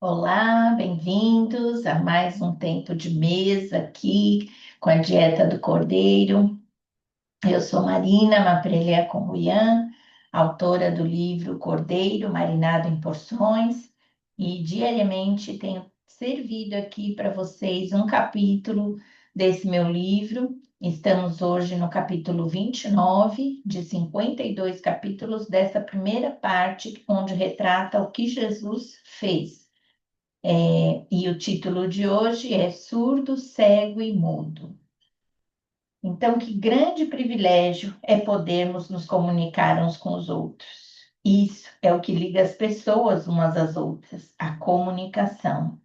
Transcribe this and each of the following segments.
Olá, bem-vindos a mais um tempo de mesa aqui com a Dieta do Cordeiro. Eu sou Marina Maprelea Conruyan, autora do livro Cordeiro Marinado em Porções, e diariamente tenho servido aqui para vocês um capítulo desse meu livro. Estamos hoje no capítulo 29 de 52 capítulos dessa primeira parte, onde retrata o que Jesus fez. E o título de hoje é Surdo, Cego e Mudo. Então, que grande privilégio é podermos nos comunicar uns com os outros. Isso é o que liga as pessoas umas às outras, a comunicação.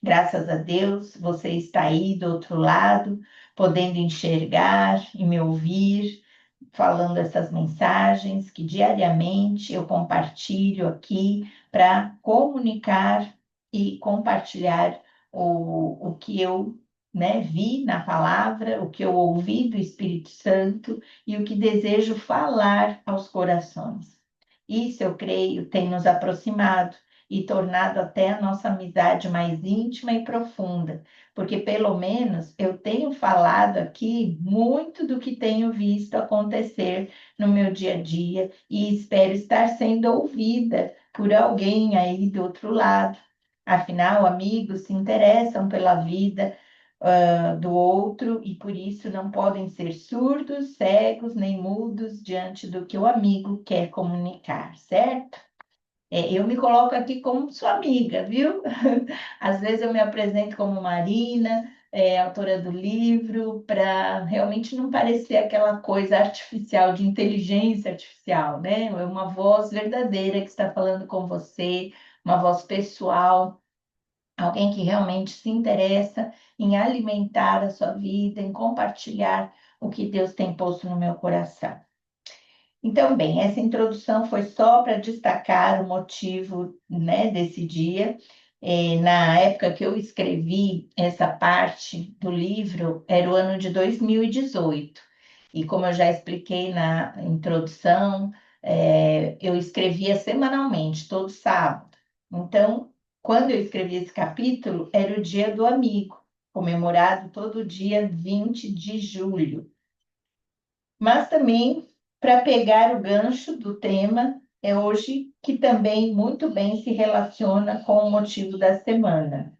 Graças a Deus, você está aí do outro lado, podendo enxergar e me ouvir, falando essas mensagens que diariamente eu compartilho aqui para comunicar e compartilhar o que eu, vi na palavra, o que eu ouvi do Espírito Santo e o que desejo falar aos corações. Isso, eu creio, tem nos aproximado e tornado até a nossa amizade mais íntima e profunda, porque pelo menos eu tenho falado aqui muito do que tenho visto acontecer no meu dia a dia e espero estar sendo ouvida por alguém aí do outro lado. Afinal, amigos se interessam pela vida do outro e por isso não podem ser surdos, cegos nem mudos diante do que o amigo quer comunicar, certo? Eu me coloco aqui como sua amiga, viu? Às vezes eu me apresento como Marina, autora do livro, para realmente não parecer aquela coisa artificial, de inteligência artificial, né? É uma voz verdadeira que está falando com você, uma voz pessoal, alguém que realmente se interessa em alimentar a sua vida, em compartilhar o que Deus tem posto no meu coração. Então, bem, essa introdução foi só para destacar o motivo, desse dia. Na época que eu escrevi essa parte do livro, era o ano de 2018. E como eu já expliquei na introdução, eu escrevia semanalmente, todo sábado. Então, quando eu escrevi esse capítulo, era o Dia do Amigo, comemorado todo dia 20 de julho. Mas também, para pegar o gancho do tema, é hoje que também muito bem se relaciona com o motivo da semana.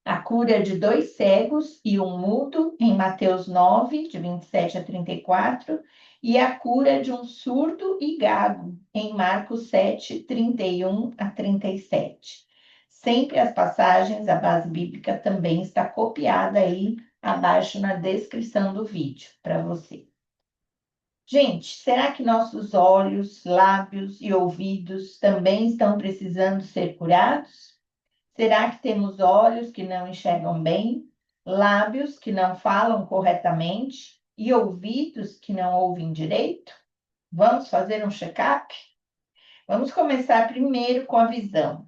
A cura de dois cegos e um mudo, em Mateus 9, de 27 a 34, e a cura de um surdo e gago, em Marcos 7, 31 a 37. Sempre as passagens, a base bíblica também está copiada aí abaixo na descrição do vídeo, para você. Gente, será que nossos olhos, lábios e ouvidos também estão precisando ser curados? Será que temos olhos que não enxergam bem, lábios que não falam corretamente e ouvidos que não ouvem direito? Vamos fazer um check-up? Vamos começar primeiro com a visão.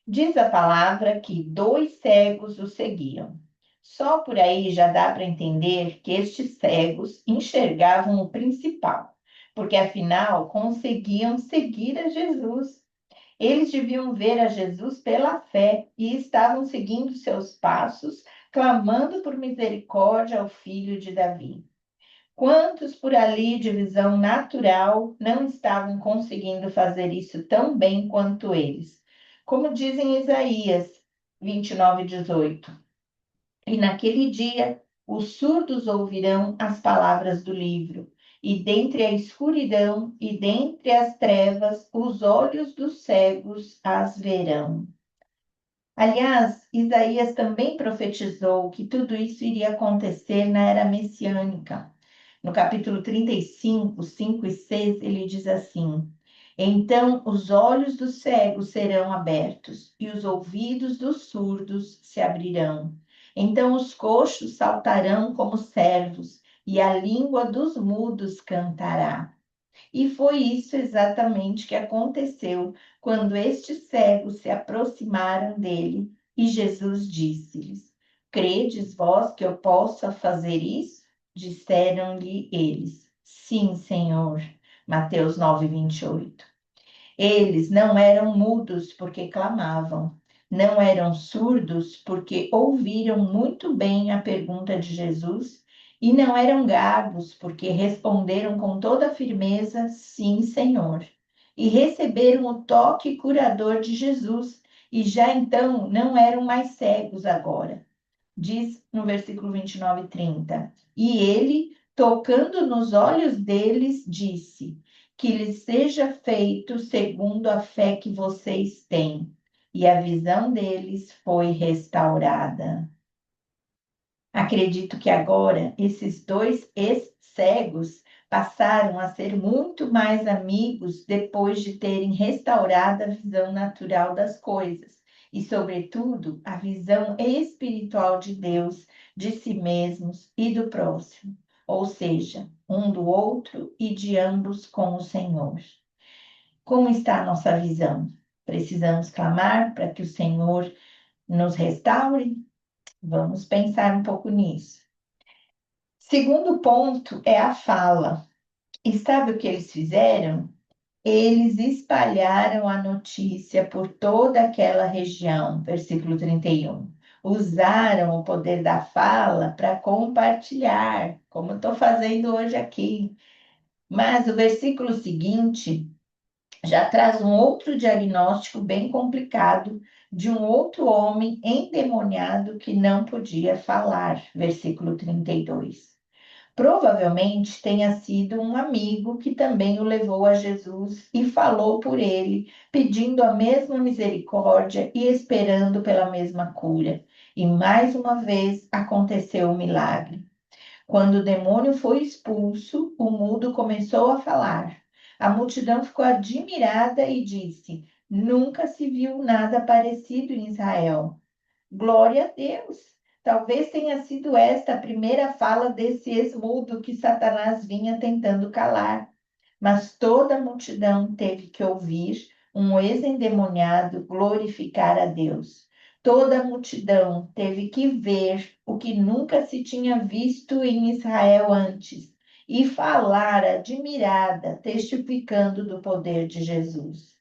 Diz a palavra que dois cegos o seguiam. Só por aí já dá para entender que estes cegos enxergavam o principal, porque afinal conseguiam seguir a Jesus. Eles deviam ver a Jesus pela fé e estavam seguindo seus passos, clamando por misericórdia ao filho de Davi. Quantos por ali de visão natural não estavam conseguindo fazer isso tão bem quanto eles? Como diz em Isaías 29:18. E naquele dia os surdos ouvirão as palavras do livro, e dentre a escuridão e dentre as trevas os olhos dos cegos as verão. Aliás, Isaías também profetizou que tudo isso iria acontecer na era messiânica. No capítulo 35, 5 e 6, ele diz assim: Então os olhos dos cegos serão abertos e os ouvidos dos surdos se abrirão. Então os coxos saltarão como servos e a língua dos mudos cantará. E foi isso exatamente que aconteceu quando estes cegos se aproximaram dele e Jesus disse-lhes: Credes vós que eu possa fazer isso? Disseram-lhe eles: Sim, Senhor. Mateus 9:28. Eles não eram mudos porque clamavam, não eram surdos porque ouviram muito bem a pergunta de Jesus, e não eram gagos porque responderam com toda firmeza: sim, Senhor. E receberam o toque curador de Jesus, e já então não eram mais cegos agora. Diz no versículo 29 e 30. E ele, tocando nos olhos deles, disse: que lhes seja feito segundo a fé que vocês têm. E a visão deles foi restaurada. Acredito que agora esses dois ex-cegos passaram a ser muito mais amigos depois de terem restaurado a visão natural das coisas e, sobretudo, a visão espiritual de Deus, de si mesmos e do próximo, ou seja, um do outro e de ambos com o Senhor. Como está a nossa visão? Precisamos clamar para que o Senhor nos restaure? Vamos pensar um pouco nisso. Segundo ponto é a fala. E sabe o que eles fizeram? Eles espalharam a notícia por toda aquela região, versículo 31. Usaram o poder da fala para compartilhar, como estou fazendo hoje aqui. Mas o versículo seguinte já traz um outro diagnóstico bem complicado de um outro homem endemoniado que não podia falar, versículo 32. Provavelmente tenha sido um amigo que também o levou a Jesus e falou por ele, pedindo a mesma misericórdia e esperando pela mesma cura. E mais uma vez aconteceu o milagre. Quando o demônio foi expulso, o mudo começou a falar. A multidão ficou admirada e disse: Nunca se viu nada parecido em Israel. Glória a Deus! Talvez tenha sido esta a primeira fala desse ex-mudo que Satanás vinha tentando calar. Mas toda a multidão teve que ouvir um ex-endemoniado glorificar a Deus. Toda a multidão teve que ver o que nunca se tinha visto em Israel antes e falar admirada, testificando do poder de Jesus.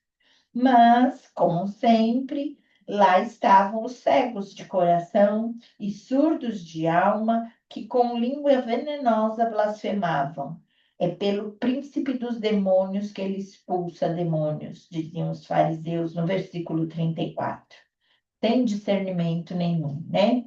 Mas, como sempre, lá estavam os cegos de coração e surdos de alma, que com língua venenosa blasfemavam. É pelo príncipe dos demônios que ele expulsa demônios, diziam os fariseus no versículo 34. Sem discernimento nenhum, né?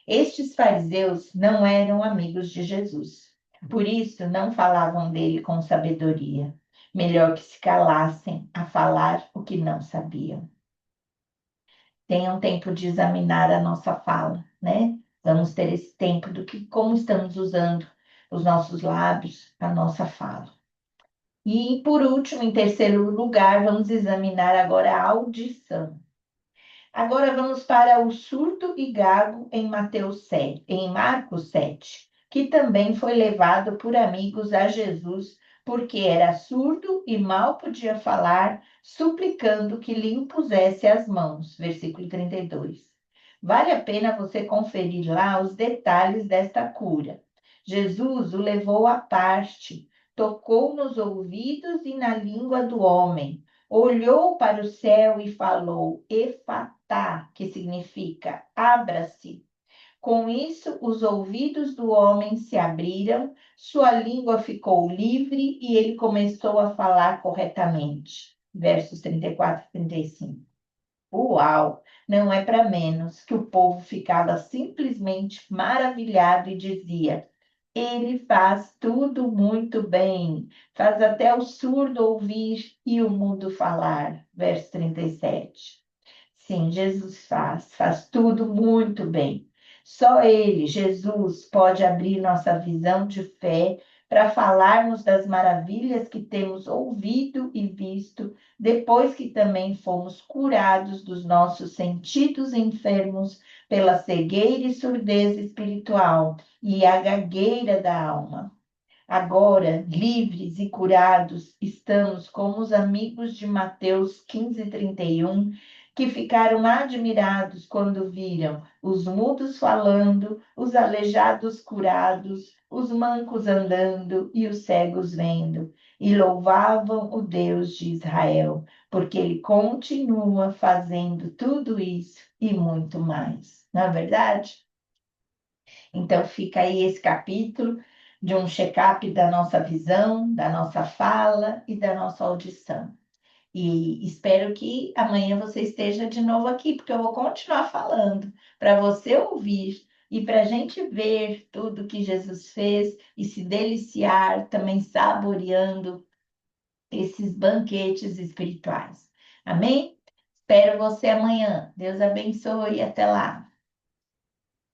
Estes fariseus não eram amigos de Jesus. Por isso, não falavam dele com sabedoria. Melhor que se calassem a falar o que não sabiam. Tenham tempo de examinar a nossa fala, né? Vamos ter esse tempo do que como estamos usando os nossos lábios, a nossa fala. E por último, em terceiro lugar, vamos examinar agora a audição. Agora vamos para o surdo e gago em Mateus 7, em Marcos 7, que também foi levado por amigos a Jesus, porque era surdo e mal podia falar, suplicando que lhe impusesse as mãos. Versículo 32. Vale a pena você conferir lá os detalhes desta cura. Jesus o levou à parte, tocou nos ouvidos e na língua do homem, olhou para o céu e falou: Efatá, que significa abra-se. Com isso, os ouvidos do homem se abriram, sua língua ficou livre e ele começou a falar corretamente. Versos 34 e 35. Uau! Não é para menos que o povo ficava simplesmente maravilhado e dizia: ele faz tudo muito bem, faz até o surdo ouvir e o mudo falar. Verso 37. Sim, Jesus faz tudo muito bem. Só Ele, Jesus, pode abrir nossa visão de fé para falarmos das maravilhas que temos ouvido e visto, depois que também fomos curados dos nossos sentidos enfermos pela cegueira e surdez espiritual e a gagueira da alma. Agora, livres e curados, estamos como os amigos de Mateus 15:31, que ficaram admirados quando viram os mudos falando, os aleijados curados, os mancos andando e os cegos vendo. e louvavam o Deus de Israel, porque ele continua fazendo tudo isso e muito mais. Não é verdade? Então, fica aí esse capítulo de um check-up da nossa visão, da nossa fala e da nossa audição. E espero que amanhã você esteja de novo aqui, porque eu vou continuar falando para você ouvir e para a gente ver tudo que Jesus fez e se deliciar, também saboreando esses banquetes espirituais. Amém? Espero você amanhã. Deus abençoe e até lá.